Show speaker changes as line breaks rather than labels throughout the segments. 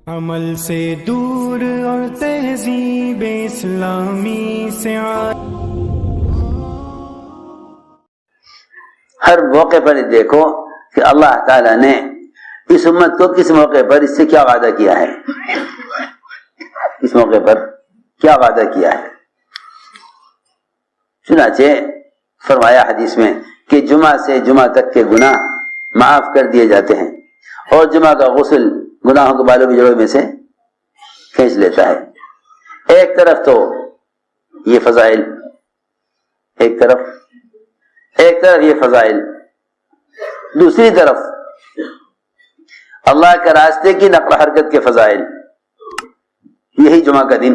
عمل سے دور اور تہذیب اسلامی سے
ہر موقع پر دیکھو کہ اللہ تعالیٰ نے اس امت کو کس موقع پر اس سے کیا وعدہ کیا ہے، اس موقع پر کیا وعدہ کیا ہے۔ چنانچہ فرمایا حدیث میں کہ جمعہ سے جمعہ تک کے گناہ معاف کر دیے جاتے ہیں، اور جمعہ کا غسل گناہوں کے بالوں کی جڑوں میں سے کھینچ لیتا ہے۔ ایک طرف تو یہ فضائل، ایک طرف یہ فضائل، دوسری طرف اللہ کے راستے کی نقل حرکت کے فضائل۔ یہی جمعہ کا دن،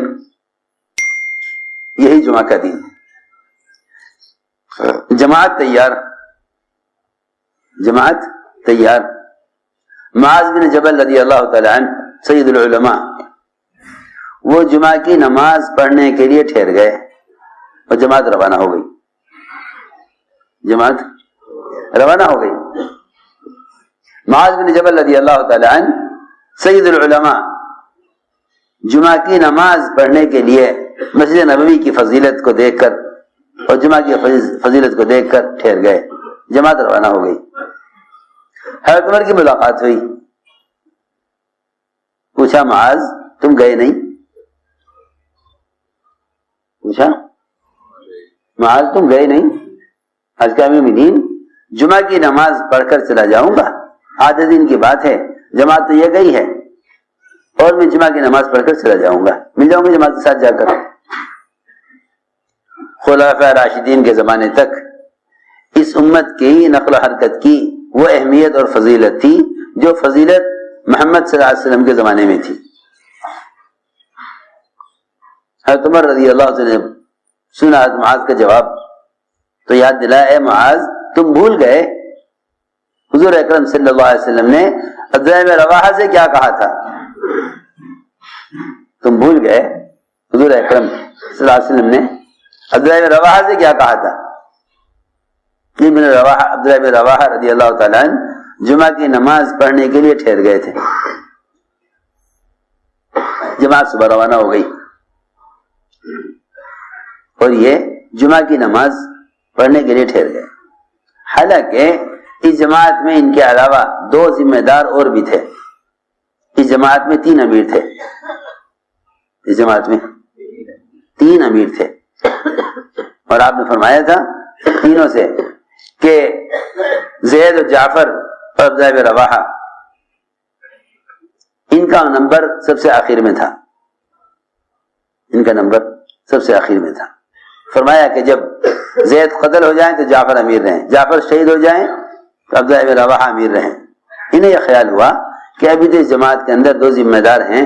یہی جمعہ کا دن، جماعت تیار، جماعت تیار۔ معاذ بن جبل رضی اللہ تعالی عنہ سید العلماء، وہ جمعہ کی نماز پڑھنے کے لیے ٹھہر گئے اور جماعت روانہ ہو گئی، جماعت روانہ ہو گئی۔ معاذ بن جبل رضی اللہ تعالی عنہ سید العلماء جمعہ کی نماز پڑھنے کے لیے مسجد نبوی کی فضیلت کو دیکھ کر اور جمعہ کی فضیلت کو دیکھ کر ٹھہر گئے، جماعت روانہ ہو گئی۔ حضرت عمر کی ملاقات ہوئی، پوچھا معاذ تم گئے نہیں؟ پوچھا معاذ تم گئے نہیں؟ آج کا مومنین جمعہ کی نماز پڑھ کر چلا جاؤں گا، آدھے دن کی بات ہے، جماعت تو یہ گئی ہے اور میں جمعہ کی نماز پڑھ کر چلا جاؤں گا، مل جاؤں گا جماعت کے ساتھ جا کر۔ خلفاء راشدین کے زمانے تک اس امت کی نقل و حرکت کی وہ اہمیت اور فضیلت تھی جو فضیلت محمد صلی اللہ علیہ وسلم کے زمانے میں تھی۔ حضرت عمر رضی اللہ عنہ نے سنا حضرت معاذ کا جواب تو یاد دلایا، اے معاذ تم بھول گئے حضور اکرم صلی اللہ علیہ وسلم نے عبداللہ بن رواحہ سے کیا کہا تھا؟ تم بھول گئے حضور اکرم صلی اللہ علیہ وسلم نے عبداللہ بن رواحہ سے کیا کہا تھا؟ عبداللہ بن رواحہ رضی اللہ تعالیٰ عنہ جمعہ کی نماز پڑھنے کے لیے ٹھہر گئے تھے، جماعت صبح روانہ ہو گئی اور یہ جمعہ کی نماز پڑھنے کے لیے ٹھہر گئے۔ حالانکہ اس جماعت میں ان کے علاوہ دو ذمہ دار اور بھی تھے، اس جماعت میں 3 امیر تھے، اس جماعت میں 3 امیر تھے، اور آپ نے فرمایا تھا تینوں سے کہ زید و جعفر اور عبداللہ بن رواحہ ان کا نمبر سب سے آخر میں تھا، ان کا نمبر سب سے آخر میں تھا۔ فرمایا کہ جب زید قتل ہو جائیں تو جعفر امیر رہیں، جعفر شہید ہو جائیں تو عبداللہ بن رواحہ امیر رہیں۔ انہیں یہ خیال ہوا کہ ابھی تو اس جماعت کے اندر 2 ذمہ دار ہیں،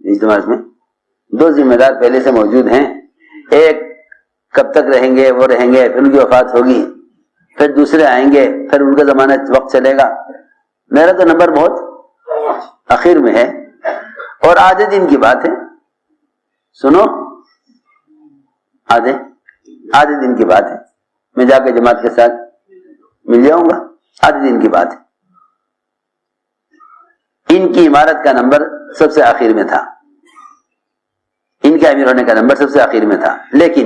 اس جماعت میں 2 ذمہ دار پہلے سے موجود ہیں، ایک کب تک رہیں گے وہ رہیں گے، پھر ان کی وفات ہوگی، پھر دوسرے آئیں گے، پھر ان کا زمانہ وقت چلے گا، میرا تو نمبر بہت آخر میں ہے اور آدھے دن کی بات ہے، سنو آدھے دن کی بات ہے، میں جا کے جماعت کے ساتھ مل جاؤں گا، آدھے دن کی بات ہے۔ ان کی عمارت کا نمبر سب سے آخر میں تھا، ان کے امیر ہونے کا نمبر سب سے آخر میں تھا، لیکن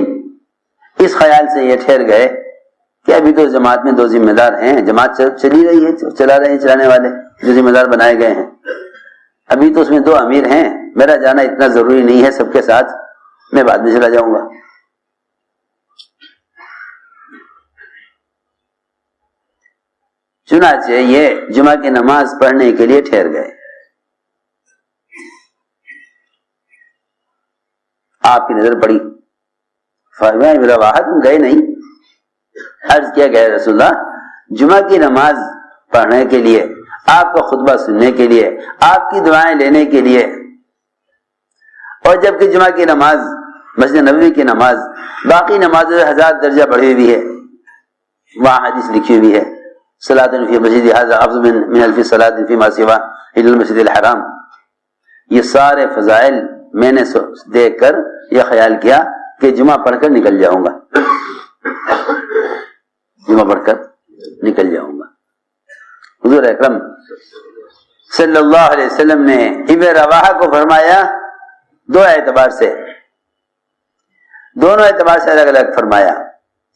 اس خیال سے یہ ٹھہر گئے کہ ابھی تو جماعت میں 2 ذمہ دار ہیں، جماعت چلی رہی ہے، چلا رہے ہیں چلانے والے جو ذمہ دار بنائے گئے ہیں، ابھی تو اس میں 2 امیر ہیں، میرا جانا اتنا ضروری نہیں ہے سب کے ساتھ، میں بعد میں چلا جاؤں گا۔ چنانچہ یہ جمعہ کی نماز پڑھنے کے لیے ٹھہر گئے۔ آپ کی نظر پڑی، فرمایا میرا واحد تم گئے نہیں؟ عرض کیا گیا رسول اللہ جمعہ کی نماز پڑھنے کے لیے، آپ کا خطبہ سننے کے لیے، آپ کی دعائیں لینے کے لیے، اور جبکہ جمعہ کی نماز مسجد نبوی کی نماز باقی نمازوں سے 1000 درجہ بڑھی ہوئی ہے، وہاں حدیث لکھی ہوئی ہے صلاۃ فی مسجد ھذا افضل من 1000 صلاۃ فیما سوا الا المسجد الحرام۔ یہ سارے فضائل میں نے دیکھ کر یہ خیال کیا کہ جمعہ پڑھ کر نکل جاؤں گا، جمعہ پڑھ کر نکل جاؤں گا۔ حضور اکرم صلی اللہ علیہ وسلم نے ابن رواحہ کو فرمایا دو اعتبار سے، دونوں اعتبار سے الگ الگ فرمایا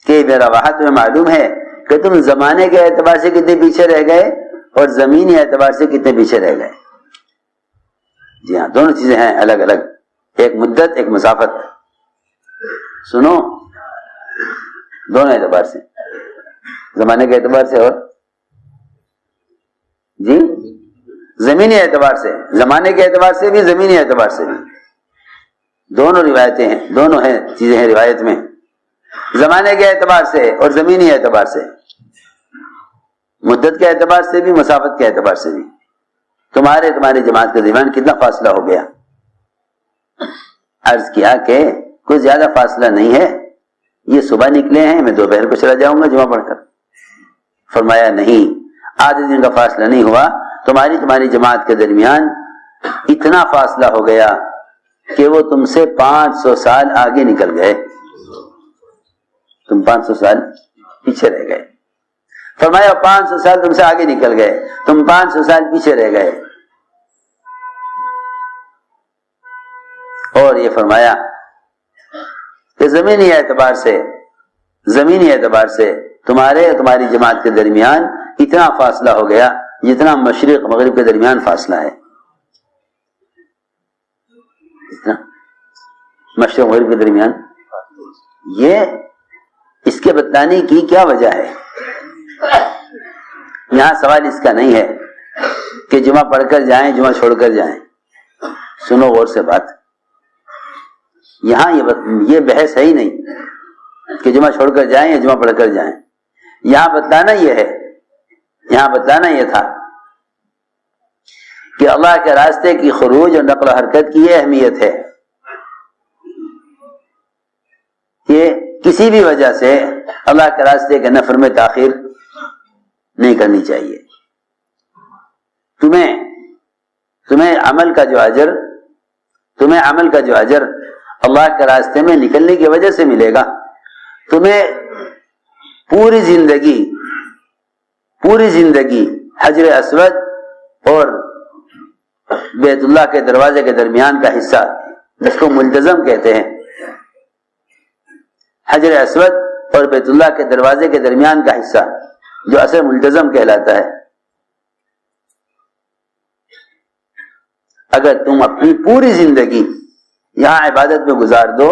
کہ ابن رواحہ تمہیں معلوم ہے کہ تم زمانے کے اعتبار سے کتنے پیچھے رہ گئے اور زمینی اعتبار سے کتنے پیچھے رہ گئے. جی ہاں، دونوں چیزیں ہیں الگ الگ، ایک مدت ایک مسافت. سنو، دونوں اعتبار سے، زمانے کے اعتبار سے اور جی زمینی اعتبار سے، زمانے کے اعتبار سے بھی زمینی اعتبار سے بھی. دونوں روایتیں ہیں، دونوں ہیں چیزیں ہیں روایت میں، زمانے کے اعتبار سے اور زمینی اعتبار سے، مدت کے اعتبار سے بھی مسافت کے اعتبار سے بھی. تمہاری جماعت کے درمیان کتنا فاصلہ ہو گیا؟ عرض کیا کہ کوئی زیادہ فاصلہ نہیں ہے، یہ صبح نکلے ہیں، میں دوپہر کو چلا جاؤں گا جمعہ پڑھ کر. فرمایا نہیں، آدھے دن کا فاصلہ نہیں ہوا، تمہاری جماعت کے درمیان اتنا فاصلہ ہو گیا کہ وہ تم سے 500 سال آگے نکل گئے، تم 500 سال پیچھے رہ گئے. فرمایا 500 سال تم سے آگے نکل گئے، تم 500 سال پیچھے رہ گئے. اور یہ فرمایا کہ زمینی اعتبار سے تمہاری جماعت کے درمیان اتنا فاصلہ ہو گیا جتنا مشرق مغرب کے درمیان فاصلہ ہے. اتنا مشرق مغرب کے درمیان. یہ اس کے بتانے کی کیا وجہ ہے؟ یہاں سوال اس کا نہیں ہے کہ جمعہ پڑھ کر جائیں جمعہ چھوڑ کر جائیں. سنو غور سے بات، یہاں یہ بحث ہے ہی نہیں کہ جمعہ چھوڑ کر جائیں یا جمعہ پڑھ کر جائیں. یہاں بتلانا یہ تھا کہ اللہ کے راستے کی خروج اور نقل و حرکت کی یہ اہمیت ہے کہ کسی بھی وجہ سے اللہ کے راستے کے نفر میں تاخیر نہیں کرنی چاہیے. تمہیں عمل کا جو اجر اللہ کے راستے میں نکلنے کی وجہ سے ملے گا، تمہیں پوری زندگی حجر اسود اور بیت اللہ کے دروازے کے درمیان کا حصہ، جس کو ملتزم کہتے ہیں، حجر اسود اور بیت اللہ کے دروازے کے درمیان کا حصہ جو اصل ملتزم کہلاتا ہے، اگر تم اپنی پوری زندگی یہاں عبادت میں گزار دو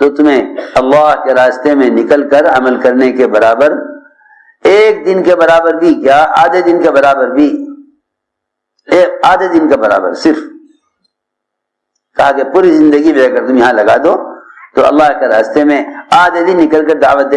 تو تمہیں اللہ کے راستے میں نکل کر عمل کرنے کے برابر، ایک دن کے برابر بھی کیا، آدھے دن کے برابر بھی، آدھے دن کا برابر صرف کہا کہ پوری زندگی بھی اگر تم یہاں لگا دو تو اللہ کے راستے میں آدھے دن نکل کر دعوت دے